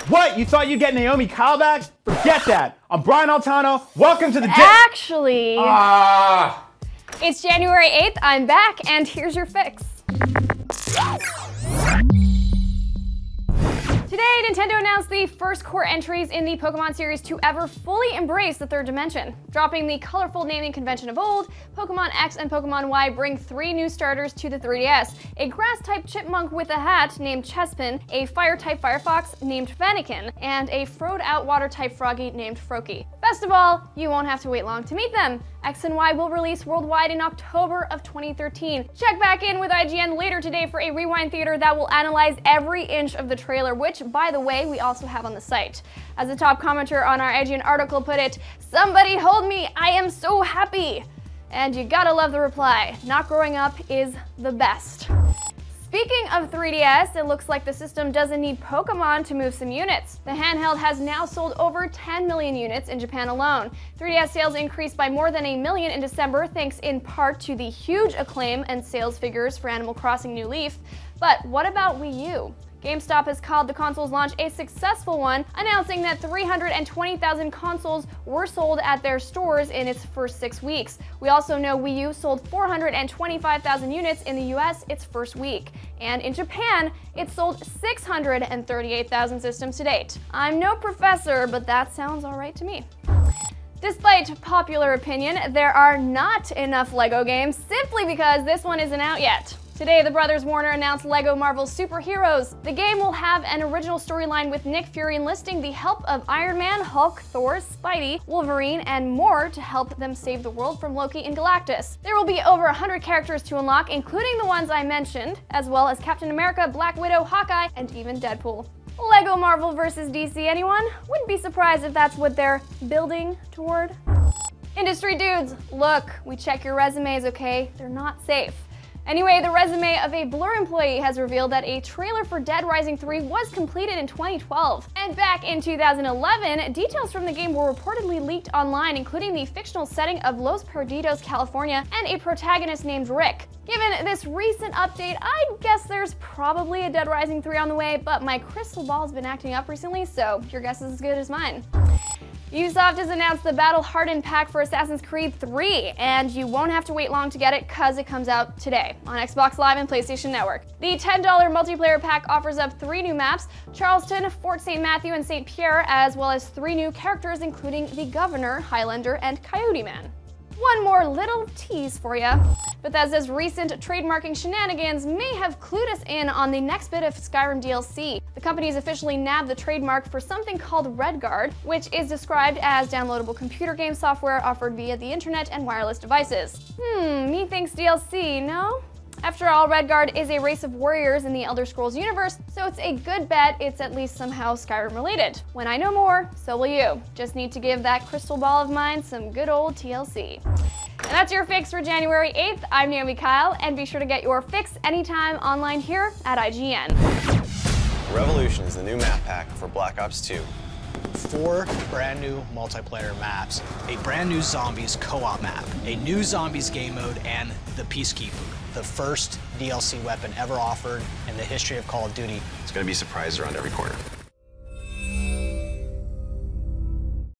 What? You thought you'd get Naomi Kyle back? Forget that. I'm Brian Altano. Welcome to the Actually, it's January 8th. I'm back, and here's your fix. Today, Nintendo announced the first core entries in the Pokemon series to ever fully embrace the third dimension. Dropping the colorful naming convention of old, Pokemon X and Pokemon Y bring 3 new starters to the 3DS. A grass-type chipmunk with a hat named Chespin, a fire-type Firefox named Fennekin, and a froed-out water-type Froggy named Froakie. Best of all, you won't have to wait long to meet them. X and Y will release worldwide in October of 2013. Check back in with IGN later today for a rewind theater that will analyze every inch of the trailer, which, by the way, we also have on the site. As the top commenter on our IGN article put it, "Somebody hold me, I am so happy." And you gotta love the reply. Not growing up is the best. Speaking of 3DS, it looks like the system doesn't need Pokemon to move some units. The handheld has now sold over 10 million units in Japan alone. 3DS sales increased by more than 1 million in December, thanks in part to the huge acclaim and sales figures for Animal Crossing New Leaf. But what about Wii U? GameStop has called the console's launch a successful one, announcing that 320,000 consoles were sold at their stores in its first 6 weeks. We also know Wii U sold 425,000 units in the US its first week. And in Japan, it sold 638,000 systems to date. I'm no professor, but that sounds alright to me. Despite popular opinion, there are not enough LEGO games simply because this one isn't out yet. Today, the brothers Warner announced LEGO Marvel's Superheroes. The game will have an original storyline with Nick Fury enlisting the help of Iron Man, Hulk, Thor, Spidey, Wolverine, and more to help them save the world from Loki and Galactus. There will be over 100 characters to unlock, including the ones I mentioned, as well as Captain America, Black Widow, Hawkeye, and even Deadpool. LEGO Marvel vs. DC, anyone? Wouldn't be surprised if that's what they're building toward. Industry dudes, look, we check your resumes, okay? They're not safe. Anyway, the resume of a Blur employee has revealed that a trailer for Dead Rising 3 was completed in 2012. And back in 2011, details from the game were reportedly leaked online, including the fictional setting of Los Perdidos, California, and a protagonist named Rick. Given this recent update, I guess there's probably a Dead Rising 3 on the way, but my crystal ball's been acting up recently, so your guess is as good as mine. Ubisoft has announced the Battle Hardened pack for Assassin's Creed 3, and you won't have to wait long to get it because it comes out today on Xbox Live and PlayStation Network. The $10 multiplayer pack offers up 3 new maps, Charleston, Fort St. Matthew, and St. Pierre, as well as 3 new characters including the Governor, Highlander, and Coyote Man. One more little tease for ya. Bethesda's recent trademarking shenanigans may have clued us in on the next bit of Skyrim DLC. The company's officially nabbed the trademark for something called Redguard, which is described as downloadable computer game software offered via the internet and wireless devices. Methinks DLC, no? After all, Redguard is a race of warriors in the Elder Scrolls universe, so it's a good bet it's at least somehow Skyrim related. When I know more, so will you. Just need to give that crystal ball of mine some good old TLC. And that's your fix for January 8th. I'm Naomi Kyle, and be sure to get your fix anytime online here at IGN. Revolution is the new map pack for Black Ops 2. 4 brand new multiplayer maps, a brand new Zombies co-op map, a new Zombies game mode, and the Peacekeeper, the first DLC weapon ever offered in the history of Call of Duty. It's going to be surprised around every corner.